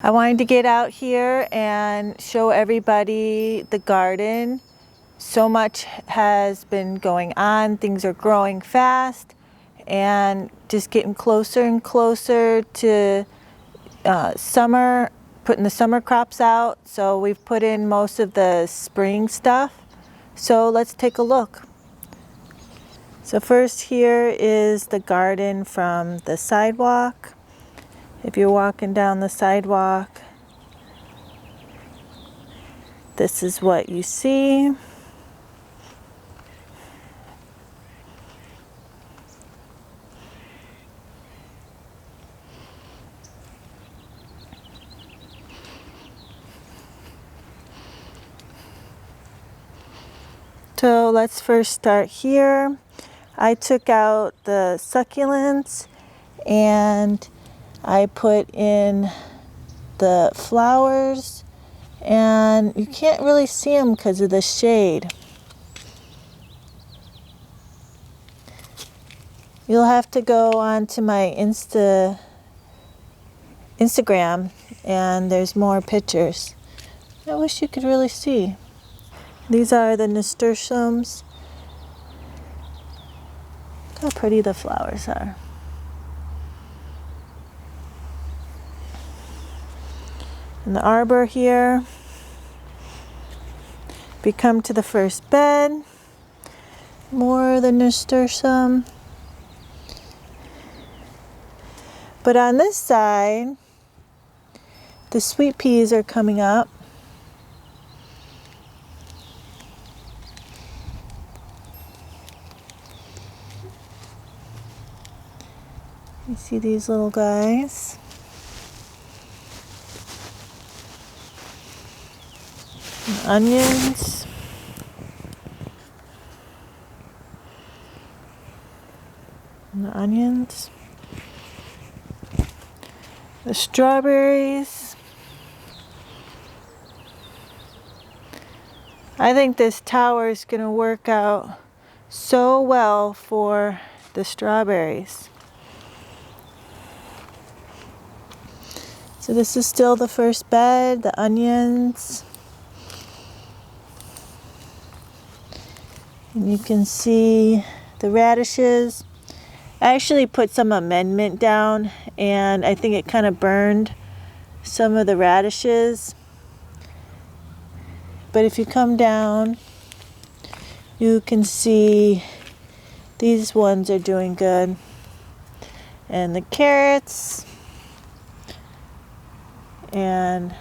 I wanted to get out here and show everybody the garden. So much has been going on. Things are growing fast and just getting closer and closer to summer, putting the summer crops out. So we've put in most of the spring stuff. So let's take a look. So first, here is the garden from the sidewalk. If you're walking down the sidewalk, this is what you see. So let's first start here. I took out the succulents and I put in the flowers, and you can't really see them because of the shade. You'll have to go onto my Instagram and there's more pictures. I wish you could really see. These are the nasturtiums. Look how pretty the flowers are. And the arbor here. If you come to the first bed, more of the nasturtium. But on this side, the sweet peas are coming up. You see these little guys? And onions. And the onions. The strawberries. I think this tower is going to work out so well for the strawberries. So this is still the first bed, the onions. And you can see the radishes. I actually put some amendment down and I think it kind of burned some of the radishes. But if you come down, you can see these ones are doing good. And the carrots. And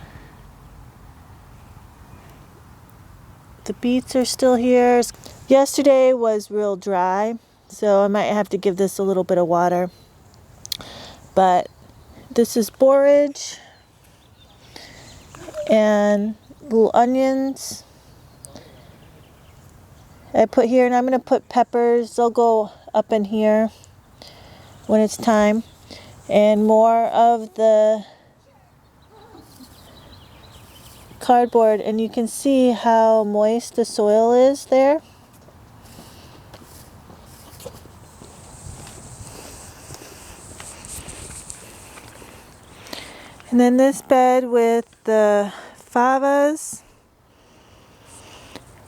the beets are still here. Yesterday was real dry, so I might have to give this a little bit of water. But this is borage and little onions I put here, and I'm going to put peppers. They'll go up in here when it's time. And more of the cardboard, and you can see how moist the soil is there. And then this bed with the favas.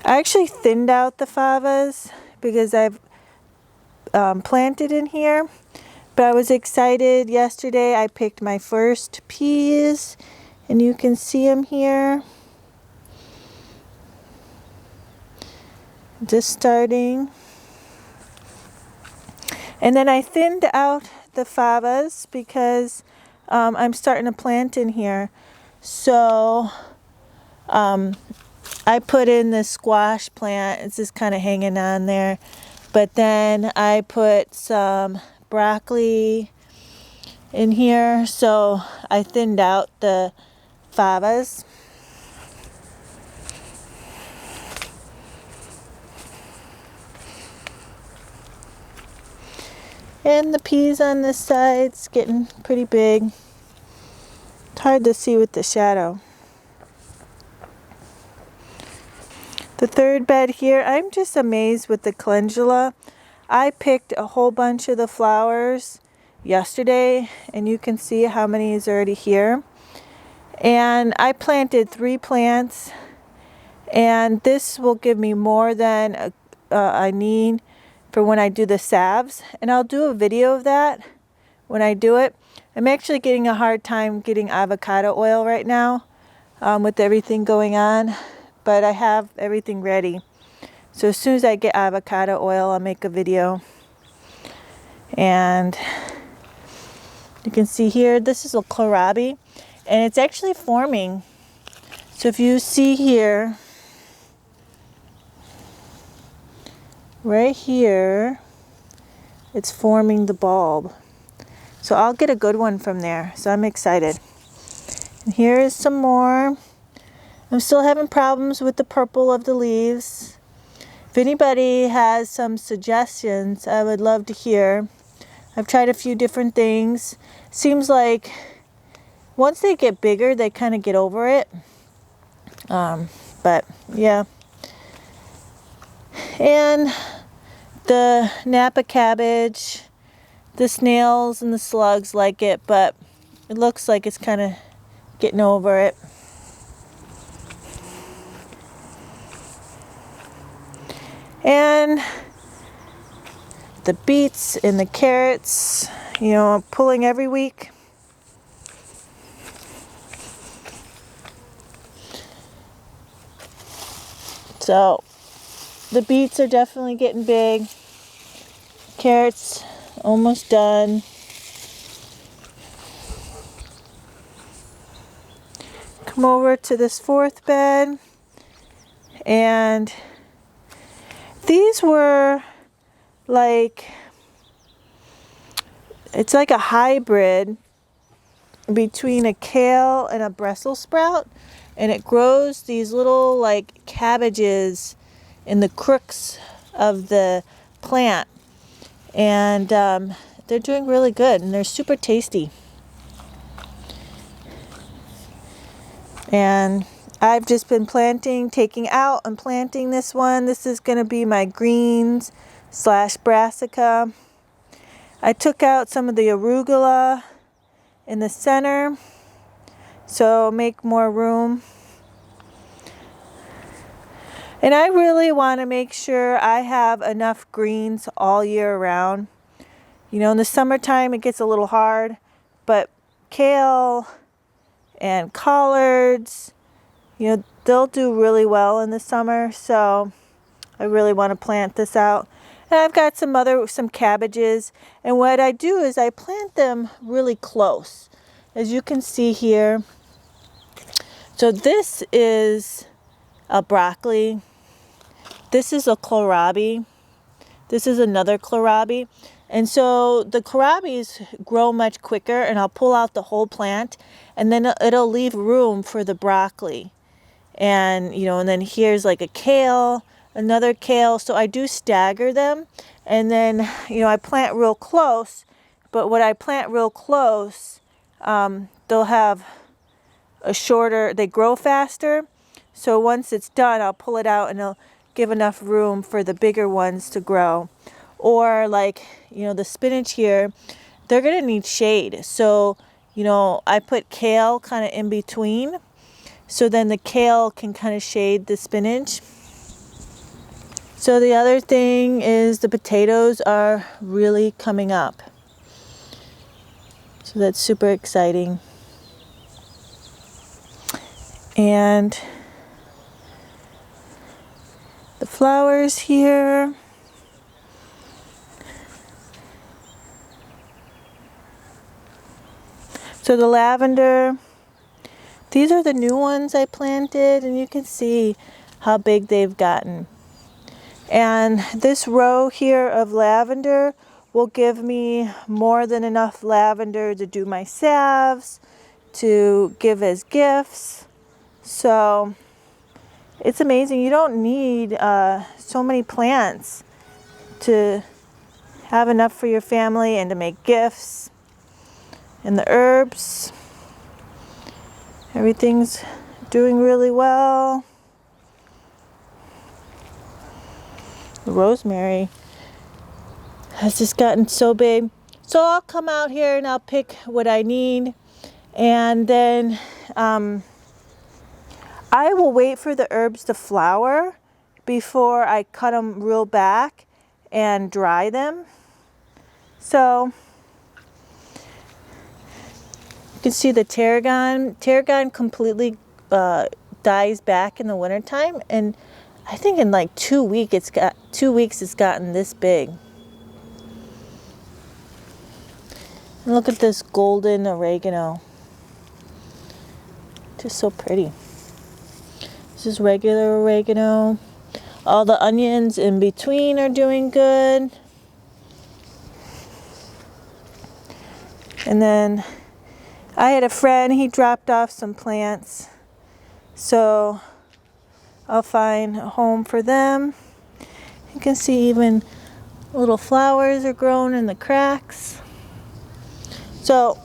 I actually thinned out the favas because I've planted in here. But I was excited yesterday. I picked my first peas. And you can see them here. Just starting. And then I thinned out the favas because I'm starting to plant in here. So I put in the squash plant. It's just kind of hanging on there. But then I put some broccoli in here. So I thinned out the favas. And the peas on this side's getting pretty big. It's hard to see with the shadow. The third bed here, I'm just amazed with the calendula. I picked a whole bunch of the flowers yesterday, and you can see how many is already here. And I planted 3 plants, and this will give me more than I need for when I do the salves. And I'll do a video of that when I do it. I'm actually getting a hard time getting avocado oil right now with everything going on, but I have everything ready. So as soon as I get avocado oil, I'll make a video. And you can see here, this is a kohlrabi, and it's actually forming. So if you see here, right here, it's forming the bulb. So I'll get a good one from there. So I'm excited. And here is some more. I'm still having problems with the purple of the leaves. If anybody has some suggestions, I would love to hear. I've tried a few different things. Seems like once they get bigger, they kind of get over it. But yeah. And the Napa cabbage, the snails and the slugs like it, but it looks like it's kind of getting over it. And the beets and the carrots, you know, I'm pulling every week. So the beets are definitely getting big. Carrots almost done. Come over to this 4th bed, and these were like, it's like a hybrid between a kale and a Brussels sprout, and it grows these little like cabbages in the crooks of the plant, and they're doing really good, and they're super tasty. And I've just been planting, taking out and planting this one. This is going to be my greens / brassica. I took out some of the arugula in the center, so make more room. And I really want to make sure I have enough greens all year round. You know, in the summertime it gets a little hard, but kale and collards, you know, they'll do really well in the summer. So I really want to plant this out. And I've got some cabbages, and what I do is I plant them really close, as you can see here. So this is a broccoli. This is a kohlrabi. This is another kohlrabi. And so the kohlrabis grow much quicker, and I'll pull out the whole plant, and then it'll leave room for the broccoli. And, you know, and then here's like a kale, another kale. So I do stagger them, and then, you know, I plant real close. But when I plant real close, they'll have a shorter, they grow faster. So once it's done, I'll pull it out, and it'll give enough room for the bigger ones to grow. Or like, you know, the spinach here, they're going to need shade. So, you know, I put kale kind of in between, so then the kale can kind of shade the spinach. So the other thing is the potatoes are really coming up. So that's super exciting. And the flowers here. So the lavender, these are the new ones I planted, and you can see how big they've gotten. And this row here of lavender will give me more than enough lavender to do my salves, to give as gifts. So it's amazing. You don't need so many plants to have enough for your family and to make gifts. And the herbs, everything's doing really well. The rosemary has just gotten so big. So I'll come out here and I'll pick what I need. And then I will wait for the herbs to flower before I cut them real back and dry them. So you can see the tarragon. Tarragon completely dies back in the wintertime, and I think in like 2 weeks it's gotten this big. And look at this golden oregano. Just so pretty. This is regular oregano. All the onions in between are doing good. And then I had a friend, he dropped off some plants. So I'll find a home for them. You can see even little flowers are growing in the cracks. So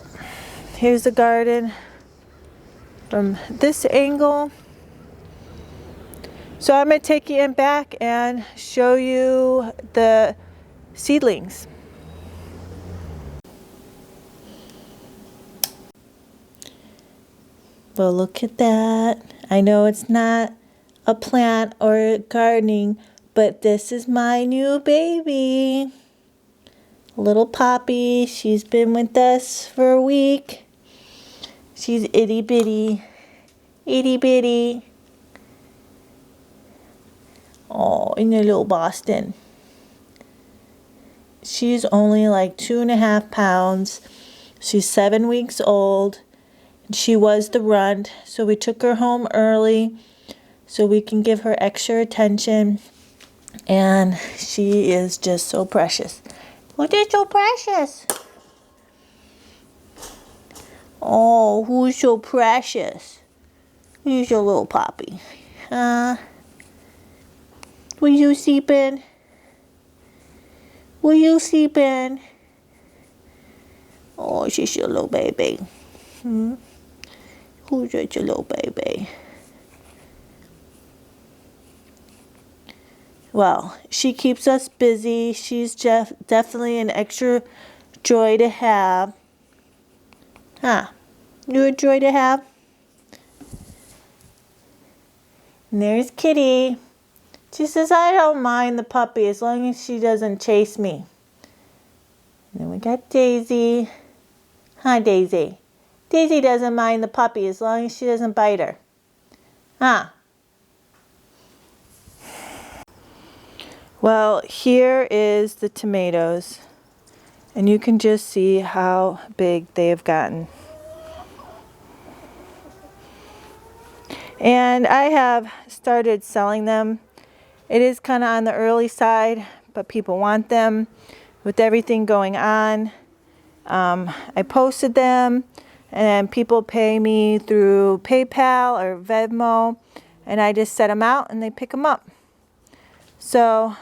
here's the garden from this angle. So I'm going to take you in back and show you the seedlings. Well, look at that. I know it's not a plant or gardening, but this is my new baby. Little Poppy. She's been with us for a week. She's itty bitty. Itty bitty. Oh, in the little Boston. She's only like 2.5 pounds. She's 7 weeks old. She was the runt, so we took her home early so we can give her extra attention. And she is just so precious. Look, it's so precious. Oh, who's so precious? Who's your little Poppy? Will you sleep in? Will you sleep in? Oh, she's your little baby. Who's your little baby? Well, she keeps us busy. She's definitely an extra joy to have. Huh? You're a joy to have? And there's Kitty. She says, I don't mind the puppy as long as she doesn't chase me. And then we got Daisy. Hi, Daisy. Daisy doesn't mind the puppy as long as she doesn't bite her. Huh? Well, here is the tomatoes. And you can just see how big they have gotten. And I have started selling them. It is kind of on the early side, but people want them. With everything going on, I posted them, and people pay me through PayPal or Venmo, and I just set them out and they pick them up. So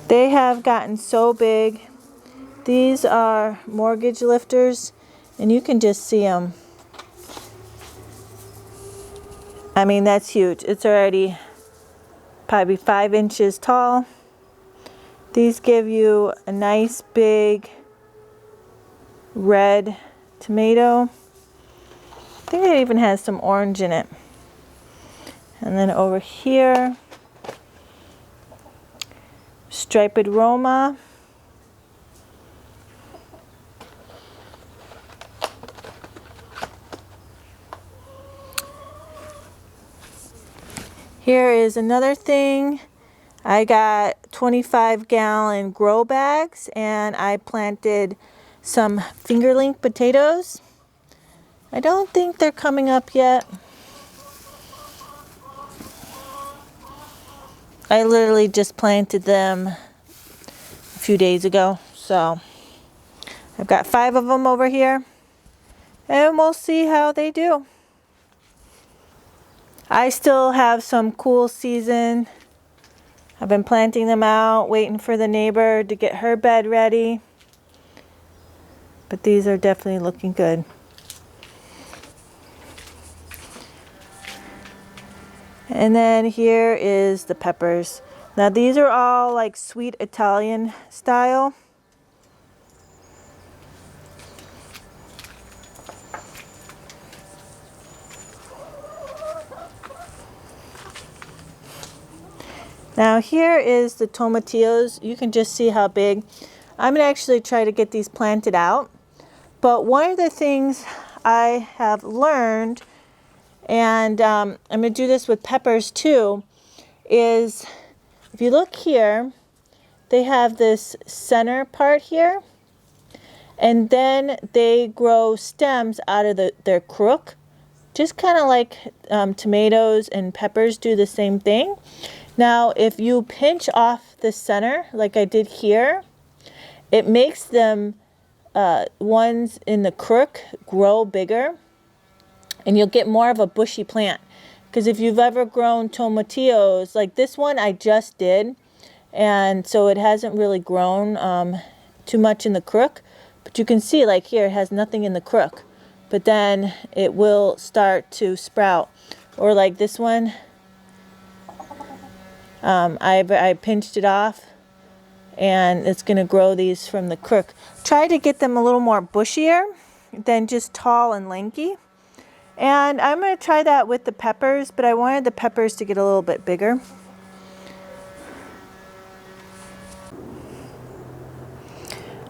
they have gotten so big. These are mortgage lifters, and you can just see them. I mean, that's huge. It's already probably 5 inches tall. These give you a nice big red tomato. I think it even has some orange in it. And then over here, striped Roma. Here is another thing. I got 25-gallon grow bags, and I planted some fingerling potatoes. I don't think they're coming up yet. I literally just planted them a few days ago. So I've got 5 of them over here, and we'll see how they do. I still have some cool season. I've been planting them out, waiting for the neighbor to get her bed ready. But these are definitely looking good. And then here is the peppers. Now these are all like sweet Italian style. Now here is the tomatillos. You can just see how big. I'm gonna actually try to get these planted out. But one of the things I have learned, and I'm gonna do this with peppers too, is if you look here, they have this center part here, and then they grow stems out of their crook, just kind of like tomatoes and peppers do the same thing. Now, if you pinch off the center, like I did here, it makes them, ones in the crook, grow bigger, and you'll get more of a bushy plant. Because if you've ever grown tomatillos, like this one I just did, and so it hasn't really grown too much in the crook, but you can see like here it has nothing in the crook, but then it will start to sprout. Or like this one, I pinched it off, and it's going to grow these from the crook. Try to get them a little more bushier than just tall and lanky. And I'm going to try that with the peppers, but I wanted the peppers to get a little bit bigger.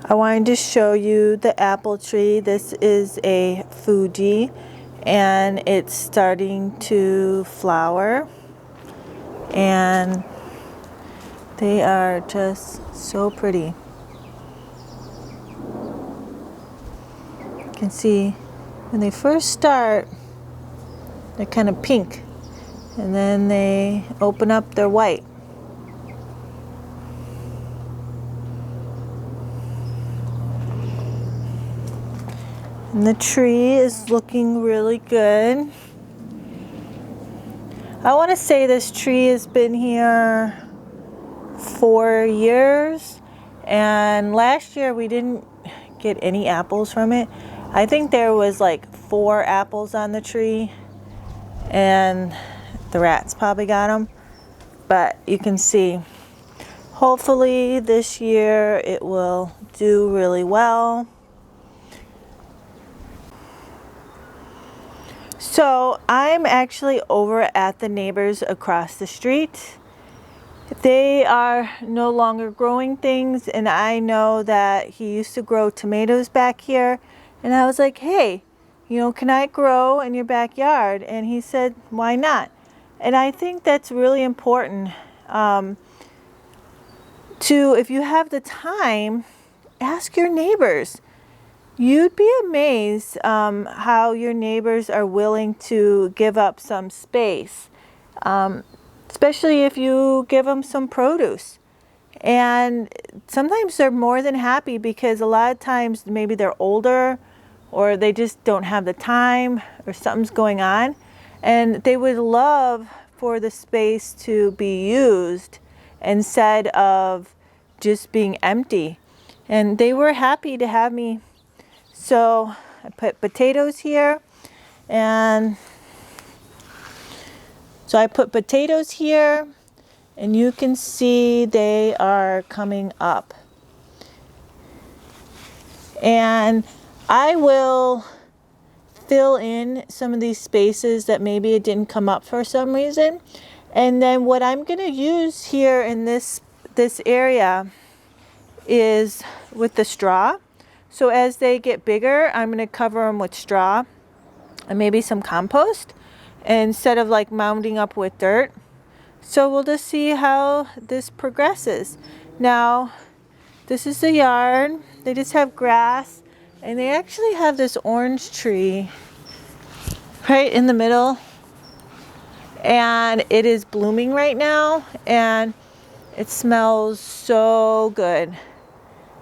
I wanted to show you the apple tree. This is a Fuji, and it's starting to flower. And they are just so pretty. You can see when they first start, they're kind of pink, and then they open up, they're white. And the tree is looking really good. I want to say this tree has been here 4 years, and last year we didn't get any apples from it. I think there was like 4 apples on the tree, and the rats probably got them. But you can see, hopefully this year it will do really well. So I'm actually over at the neighbors across the street. They are no longer growing things, and I know that he used to grow tomatoes back here, and I was like, hey, you know, can I grow in your backyard? And he said, why not? And I think that's really important to, if you have the time, ask your neighbors. You'd be amazed how your neighbors are willing to give up some space, especially if you give them some produce. And sometimes they're more than happy, because a lot of times maybe they're older, or they just don't have the time, or something's going on, and they would love for the space to be used instead of just being empty. And they were happy to have me. So I put potatoes here, and so I put potatoes here, and you can see they are coming up. And I will fill in some of these spaces that maybe it didn't come up for some reason. And then what I'm going to use here in this area is with the straw. So as they get bigger, I'm going to cover them with straw and maybe some compost instead of like mounding up with dirt. So we'll just see how this progresses. Now, this is the yard. They just have grass, and they actually have this orange tree right in the middle, and it is blooming right now, and it smells so good.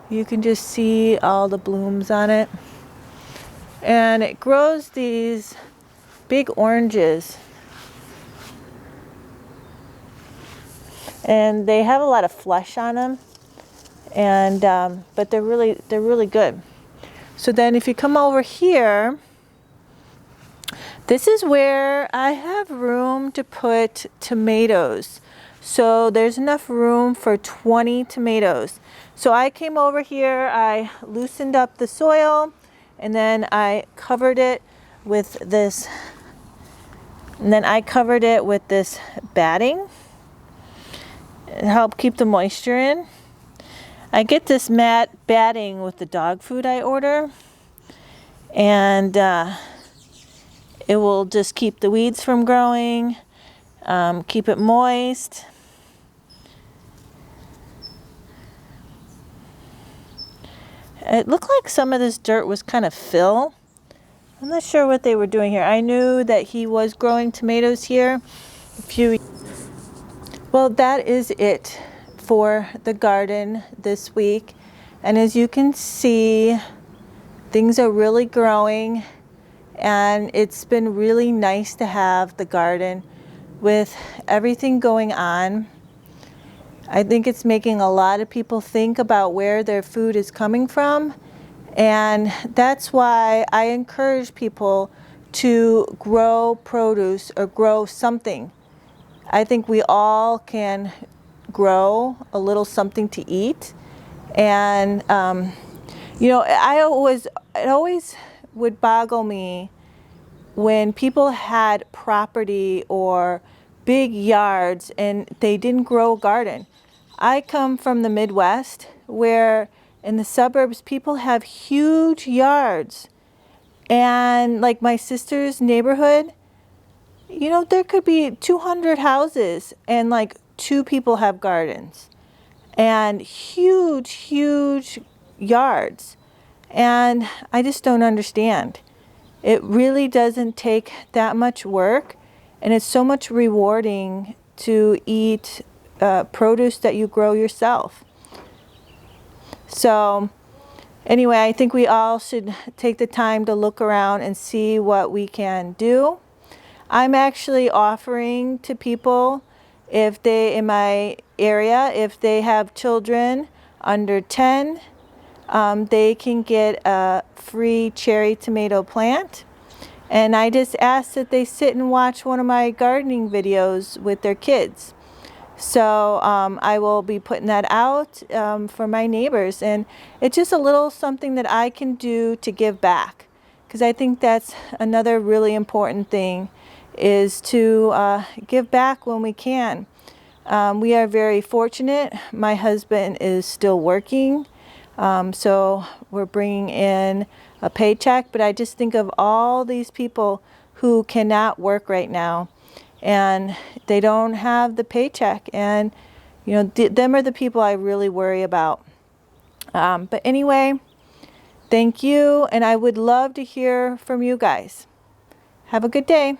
You can just see all the blooms on it. And it grows these big oranges. And they have a lot of flesh on them. And but they're really good. So then if you come over here, this is where I have room to put tomatoes. So there's enough room for 20 tomatoes. So I came over here, I loosened up the soil, and then I covered it with this, batting. help keep the moisture in. I get this mat batting with the dog food I order, and it will just keep the weeds from growing, keep it moist. It looked like some of this dirt was kind of fill. I'm not sure what they were doing here. I knew that he was growing tomatoes here. Well, that is it for the garden this week. And as you can see, things are really growing, and it's been really nice to have the garden with everything going on. I think it's making a lot of people think about where their food is coming from, and that's why I encourage people to grow produce or grow something. I think we all can grow a little something to eat, and you know, it always would boggle me when people had property or big yards and they didn't grow a garden. I come from the Midwest, where in the suburbs people have huge yards, and like my sister's neighborhood, you know, there could be 200 houses and like 2 people have gardens, and huge yards. And I just don't understand. It really doesn't take that much work, and it's so much rewarding to eat produce that you grow yourself. So anyway, I think we all should take the time to look around and see what we can do. I'm actually offering to people, if they, in my area, if they have children under 10, they can get a free cherry tomato plant. And I just ask that they sit and watch one of my gardening videos with their kids. So I will be putting that out for my neighbors, and it's just a little something that I can do to give back, because I think that's another really important thing, is to give back when we can. We are very fortunate. My husband is still working, so we're bringing in a paycheck, but I just think of all these people who cannot work right now, and they don't have the paycheck, and you know, them are the people I really worry about. But anyway, thank you, and I would love to hear from you guys. Have a good day.